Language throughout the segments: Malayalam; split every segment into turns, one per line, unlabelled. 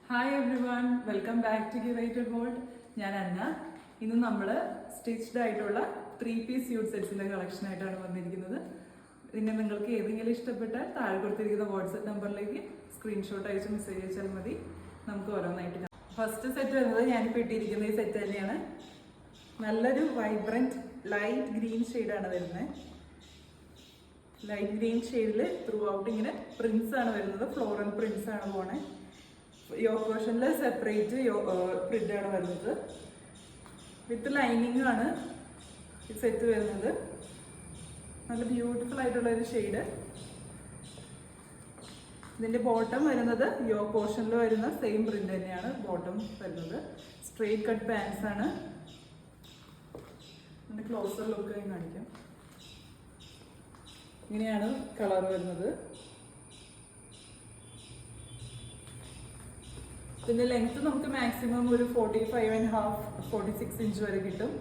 Hi everyone, welcome back to curated world. ഞാൻ അന്ന. ഇന്ന് നമ്മൾ സ്റ്റിച്ച്ഡ് ആയിട്ടുള്ള 3-piece സ്യൂട്ട് സെറ്റ്സിൻ്റെ കളക്ഷനായിട്ടാണ് വന്നിരിക്കുന്നത്. പിന്നെ നിങ്ങൾക്ക് ഏതെങ്കിലും ഇഷ്ടപ്പെട്ടാൽ താഴെ കൊടുത്തിരിക്കുന്ന വാട്സപ്പ് നമ്പറിലേക്ക് സ്ക്രീൻഷോട്ട് അയച്ച് മെസ്സേജ് അയച്ചാൽ മതി. നമുക്ക് ഓരോന്നായിട്ട് കാണാം. ഫസ്റ്റ് സെറ്റ് വരുന്നത് ഞാനിപ്പോൾ ഇട്ടിരിക്കുന്ന ഈ സെറ്റ് തന്നെയാണ്. നല്ലൊരു വൈബ്രൻറ്റ് ലൈറ്റ് ഗ്രീൻ ഷെയ്ഡാണ് വരുന്നത്. ലൈറ്റ് ഗ്രീൻ ഷെയ്ഡിൽ ത്രൂ ഔട്ട് ഇങ്ങനെ പ്രിൻസ് ആണ് വരുന്നത്. ഫ്ലോറൽ പ്രിൻസ് ആണ് പോണേ. യോക്ക് പോർഷനിൽ സെപ്പറേറ്റ് പ്രിൻ്റാണ് വരുന്നത്. വിത്ത് ലൈനിങ് ആണ് ഈ സെറ്റ് വരുന്നത്. നല്ല ബ്യൂട്ടിഫുൾ ആയിട്ടുള്ളൊരു ഷെയ്ഡ്. ഇതിൻ്റെ ബോട്ടം വരുന്നത് യോക്ക് പോർഷനിൽ വരുന്ന സെയിം പ്രിൻ്റ് തന്നെയാണ് ബോട്ടം വരുന്നത്. സ്ട്രെയിറ്റ് കട്ട് പാൻസ് ആണ്. ഇതിൻ്റെ ക്ലോസർ ലുക്ക് കാണിക്കാം. ഇങ്ങനെയാണ് കളർ വരുന്നത്. ഇതിൻ്റെ ലെങ്ത് നമുക്ക് മാക്സിമം ഒരു 45.5-46 ഇഞ്ച് വരെ കിട്ടും.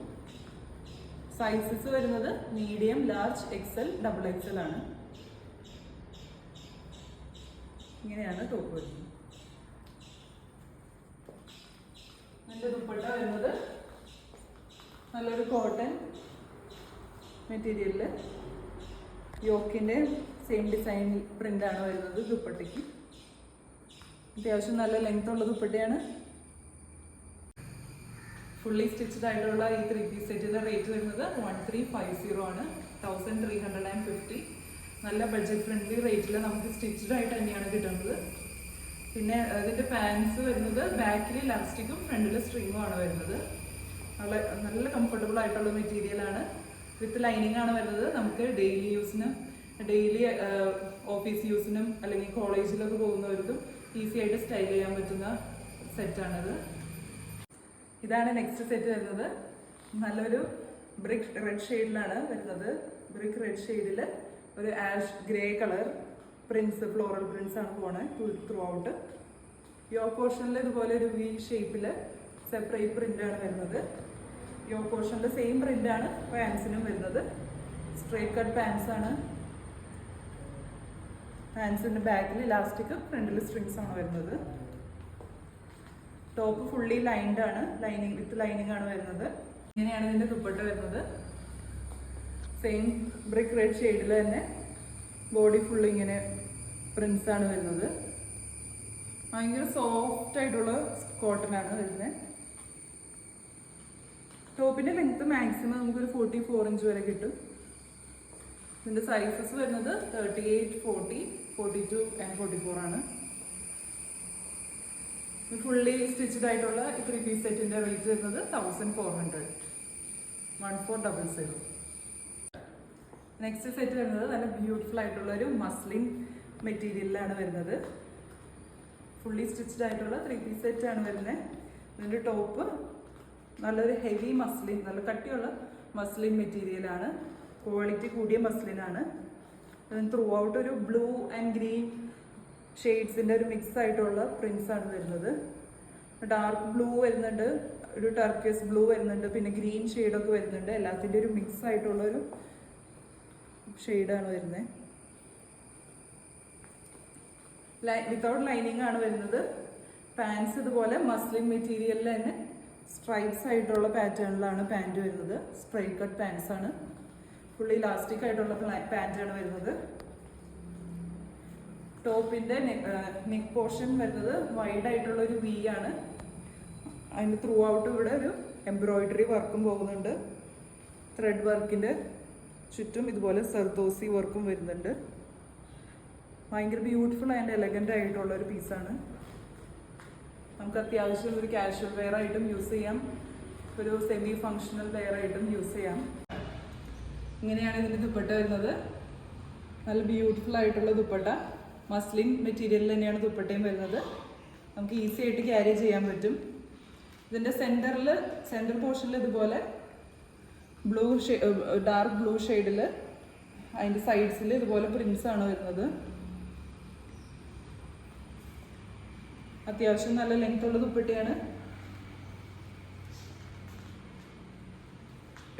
സൈസസ് വരുന്നത് medium, large, XL, double XL ആണ്. ഇങ്ങനെയാണ് ടോപ്പ് വരുന്നത്. അതിൻ്റെ ദുപ്പട്ട വരുന്നത് നല്ലൊരു കോട്ടൺ മെറ്റീരിയലിൽ യോക്കിൻ്റെ സെയിം ഡിസൈൻ പ്രിൻ്റാണ് വരുന്നത്. ദുപ്പട്ടയ്ക്ക് അത്യാവശ്യം നല്ല ലെങ്ത് ഉള്ള ദുപ്പട്ടയാണ്. ഫുള്ളി സ്റ്റിച്ച്ഡ് ആയിട്ടുള്ള ഈ 3-piece സെറ്റിൻ്റെ റേറ്റ് വരുന്നത് 1350 ആണ്. 1350. നല്ല ബഡ്ജറ്റ് ഫ്രണ്ട്ലി റേറ്റിൽ നമുക്ക് സ്റ്റിച്ച്ഡ് ആയിട്ട് തന്നെയാണ് കിട്ടുന്നത്. പിന്നെ ഇതിൻ്റെ പാൻസ് വരുന്നത് ബാക്കിൽ ഇലാസ്റ്റിക്കും ഫ്രണ്ടിൽ സ്ട്രിങ്ങും ആണ് വരുന്നത്. നല്ല കംഫർട്ടബിൾ ആയിട്ടുള്ള മെറ്റീരിയലാണ്. വിത്ത് ലൈനിങ് ആണ് വരുന്നത്. നമുക്ക് ഡെയിലി യൂസിനും ഓഫീസ് യൂസിനും അല്ലെങ്കിൽ കോളേജിലൊക്കെ പോകുന്നവർക്കും ഈസി ആയിട്ട് സ്റ്റൈൽ ചെയ്യാൻ പറ്റുന്ന സെറ്റാണിത്. ഇതാണ് നെക്സ്റ്റ് സെറ്റ് വരുന്നത്. നല്ലൊരു ബ്രിക്ക് റെഡ് ഷെയ്ഡിലാണ് വരുന്നത്. ബ്രിക്ക് റെഡ് ഷെയ്ഡിൽ ഒരു ash grey colour Prince, floral Prince ആണ് പോണത് ത്രൂ ഔട്ട്. യോക്ക് പോർഷനിൽ ഇതുപോലെ ഒരു വി ഷേപ്പിൽ സെപ്പറേറ്റ് പ്രിൻ്റാണ് വരുന്നത്. യോക്ക് പോർഷനിൽ സെയിം പ്രിൻ്റാണ് പാൻസിനും വരുന്നത്. സ്ട്രേറ്റ് കട്ട് പാൻസ് ആണ്. പാൻസിൻ്റെ ബാക്കിൽ ഇലാസ്റ്റിക്, ഫ്രണ്ടിൽ സ്ട്രിങ്സ് ആണ് വരുന്നത്. ടോപ്പ് ഫുള്ളി ലൈൻഡ് ആണ്. ലൈനിങ് വിത്ത് ലൈനിങ് ആണ് വരുന്നത്. ഇങ്ങനെയാണ് ഇതിൻ്റെ ദുപ്പട്ട വരുന്നത്. സെയിം ബ്രിക്ക് റെഡ് ഷെയ്ഡിൽ തന്നെ ബോഡി ഫുള്ള് ഇങ്ങനെ പ്രിൻസ് ആണ് വരുന്നത്. ഭയങ്കര സോഫ്റ്റ് ആയിട്ടുള്ള കോട്ടൺ ആണ് വരുന്നത്. ടോപ്പിൻ്റെ ലെങ്ത് മാക്സിമം നമുക്കൊരു 44 ഇഞ്ച് വരെ കിട്ടും. ഇതിൻ്റെ സൈസസ് വരുന്നത് 38, 40, 42 ആൻഡ് 44 ആണ്. ഫുള്ളി സ്റ്റിച്ച്ഡ് ആയിട്ടുള്ള ഈ 3-piece സെറ്റിൻ്റെ റേറ്റ് വരുന്നത് 1400. 1400. നെക്സ്റ്റ് സെറ്റ് വരുന്നത് നല്ല ബ്യൂട്ടിഫുൾ ആയിട്ടുള്ള ഒരു മസ്ലിൻ മെറ്റീരിയലിലാണ് വരുന്നത്. ഫുള്ളി സ്റ്റിച്ച്ഡ് ആയിട്ടുള്ള 3-piece സെറ്റ് ആണ് വരുന്നത്. ഇതിൻ്റെ ടോപ്പ് നല്ലൊരു ഹെവി മസ്ലിൻ, നല്ല കട്ടിയുള്ള മസ്ലിൻ മെറ്റീരിയലാണ്. ക്വാളിറ്റി കൂടിയ മസ്ലിനാണ്. ത്രൂ ഔട്ട് ഒരു ബ്ലൂ ആൻഡ് ഗ്രീൻ ഷെയ്ഡ്സിൻ്റെ ഒരു മിക്സ് ആയിട്ടുള്ള പ്രിൻസ് ആണ് വരുന്നത്. ഡാർക്ക് ബ്ലൂ വരുന്നുണ്ട്, ഒരു ടർക്കീസ് ബ്ലൂ വരുന്നുണ്ട്, പിന്നെ ഗ്രീൻ ഷെയ്ഡൊക്കെ വരുന്നുണ്ട്. എല്ലാത്തിൻ്റെ ഒരു മിക്സ് ആയിട്ടുള്ളൊരു ഷെയ്ഡാണ് വരുന്നത്. വിത്തൗട്ട് ലൈനിങ് ആണ് വരുന്നത്. പാൻസ് ഇതുപോലെ മസ്ലിൻ മെറ്റീരിയലിൽ തന്നെ സ്ട്രൈപ്സ് ആയിട്ടുള്ള പാറ്റേണിലാണ് പാൻറ് വരുന്നത്. സ്ട്രൈറ്റ് കട്ട് പാൻസ് ആണ്. ഫുള്ളി ഇലാസ്റ്റിക് ആയിട്ടുള്ള പാൻറ്റാണ് വരുന്നത്. ടോപ്പിൻ്റെ നെക്ക് പോർഷൻ വരുന്നത് വൈഡ് ആയിട്ടുള്ള ഒരു വി ആണ്. അതിന് ത്രൂ ഔട്ട് ഇവിടെ ഒരു എംബ്രോയിഡറി വർക്കും പോകുന്നുണ്ട്. ത്രെഡ് വർക്കിൻ്റെ ചുറ്റും ഇതുപോലെ സർദോസി വർക്കും വരുന്നുണ്ട്. ഭയങ്കര ബ്യൂട്ടിഫുൾ ആൻഡ് എലഗൻ്റ് ആയിട്ടുള്ള ഒരു പീസാണ്. നമുക്ക് അത്യാവശ്യം ഒരു കാഷ്വൽ വെയർ ആയിട്ടും യൂസ് ചെയ്യാം, ഒരു സെമി ഫങ്ഷണൽ വെയർ ആയിട്ടും യൂസ് ചെയ്യാം. ഇങ്ങനെയാണ് ഇതിൻ്റെ ദുപ്പട്ട വരുന്നത്. നല്ല ബ്യൂട്ടിഫുൾ ആയിട്ടുള്ള ദുപ്പട്ട. മസ്ലിൻ മെറ്റീരിയലിൽ തന്നെയാണ് ദുപ്പട്ടയും വരുന്നത്. നമുക്ക് ഈസി ആയിട്ട് ക്യാരി ചെയ്യാൻ പറ്റും. ഇതിൻ്റെ സെൻറ്റർ പോർഷനിൽ ഇതുപോലെ ഡാർക്ക് ബ്ലൂ ഷെയ്ഡിൽ അതിൻ്റെ സൈഡ്സിൽ ഇതുപോലെ പ്രിൻസ് ആണ് വരുന്നത്. അത്യാവശ്യം നല്ല ലെങ്ത് ഉള്ള ദുപ്പട്ടയാണ്.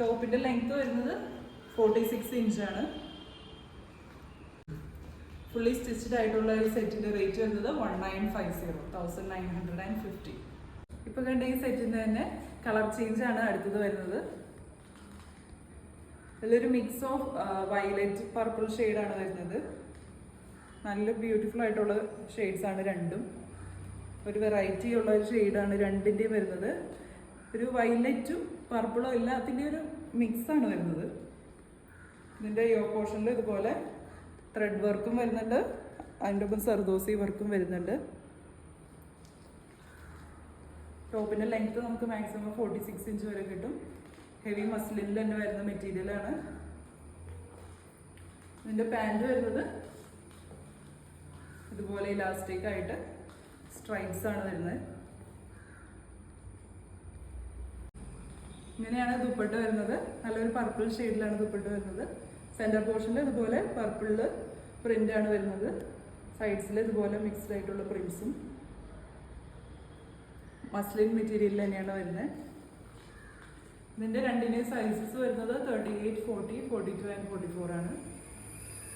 ടോപ്പിൻ്റെ ലെങ്ത് വരുന്നത് 46 ഇഞ്ചാണ്. ഫുള്ളി സ്റ്റിച്ച്ഡ് ആയിട്ടുള്ള ഒരു സെറ്റിൻ്റെ റേറ്റ് വരുന്നത് 1950. ഇപ്പോൾ കണ്ട ഈ സെറ്റിൻ്റെ തന്നെ കളർ ചേഞ്ച് ആണ് അടുത്തത് വരുന്നത്. ഇതിലൊരു മിക്സ് ഓഫ് വയലറ്റ് പർപ്പിൾ ഷെയ്ഡാണ് വരുന്നത്. നല്ല ബ്യൂട്ടിഫുൾ ആയിട്ടുള്ള ഷെയ്ഡ്സ് ആണ് രണ്ടും. ഒരു വെറൈറ്റി ഉള്ള ഒരു ഷെയ്ഡാണ് രണ്ടിൻ്റെയും വരുന്നത്. ഒരു വയലറ്റും പർപ്പിളും എല്ലാത്തിൻ്റെയും ഒരു മിക്സാണ് വരുന്നത്. ഇതിൻ്റെ യോ പോർഷനിൽ ഇതുപോലെ ത്രെഡ് വർക്കും വരുന്നുണ്ട്, അതിൻ്റെ ഒപ്പം സർദോസി വർക്കും വരുന്നുണ്ട്. ടോപ്പിൻ്റെ ലെങ്ത്ത് നമുക്ക് മാക്സിമം 46 ഇഞ്ച് വരെ കിട്ടും. ഹെവി മസ്ലിനിൽ തന്നെ വരുന്ന മെറ്റീരിയലാണ്. ഇതിൻ്റെ പാൻറ് വരുന്നത് ഇതുപോലെ ഇലാസ്റ്റിക് ആയിട്ട് സ്ട്രൈപ്സ് ആണ് വരുന്നത്. ഇങ്ങനെയാണ് ദുപ്പട്ട വരുന്നത്. നല്ലൊരു പർപ്പിൾ ഷെയ്ഡിലാണ് ദുപ്പട്ട വരുന്നത്. സെൻറ്റർ പോർഷനിൽ ഇതുപോലെ പർപ്പിളിൽ പ്രിൻ്റാണ് വരുന്നത്. സൈഡ്സിൽ ഇതുപോലെ മിക്സ്ഡ് ആയിട്ടുള്ള പ്രിൻസും മസ്ലിൻ മെറ്റീരിയൽ തന്നെയാണ് വരുന്നത്. ഇതിൻ്റെ രണ്ടിൻ്റെയും സൈസസ് വരുന്നത് 38, 40, 42 ആൻഡ് 44 ആണ്.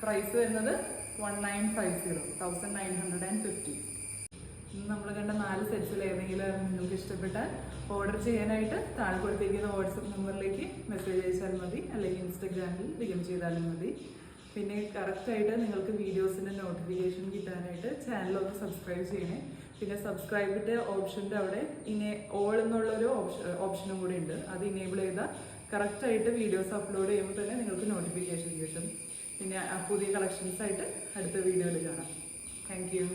പ്രൈസ് വരുന്നത് 1950. ഇന്ന് നമ്മൾ കണ്ട 4 സെറ്റ്സിൽ ഏതെങ്കിലും നിങ്ങൾക്ക് ഇഷ്ടപ്പെട്ടാൽ ഓർഡർ ചെയ്യാനായിട്ട് താഴെ കൊടുത്തിരിക്കുന്ന വാട്സപ്പ് നമ്പറിലേക്ക് മെസ്സേജ് അയച്ചാൽ മതി, അല്ലെങ്കിൽ ഇൻസ്റ്റഗ്രാമിൽ DM ചെയ്താലും മതി. പിന്നെ കറക്റ്റായിട്ട് നിങ്ങൾക്ക് വീഡിയോസിൻ്റെ നോട്ടിഫിക്കേഷൻ കിട്ടാനായിട്ട് ചാനലൊന്ന് സബ്സ്ക്രൈബ് ചെയ്യണേ. പിന്നെ സബ്സ്ക്രൈബിൻ്റെ ഓപ്ഷൻ്റെ അവിടെ ഓൾ എന്നുള്ളൊരു ഓപ്ഷനും കൂടി ഉണ്ട്. അത് ഇനേബിൾ ചെയ്താൽ കറക്റ്റായിട്ട് വീഡിയോസ് അപ്ലോഡ് ചെയ്യുമ്പോൾ തന്നെ നിങ്ങൾക്ക് നോട്ടിഫിക്കേഷൻ കിട്ടും. പിന്നെ പുതിയ കളക്ഷൻസായിട്ട് അടുത്ത വീഡിയോയിൽ കാണാം. Thank you.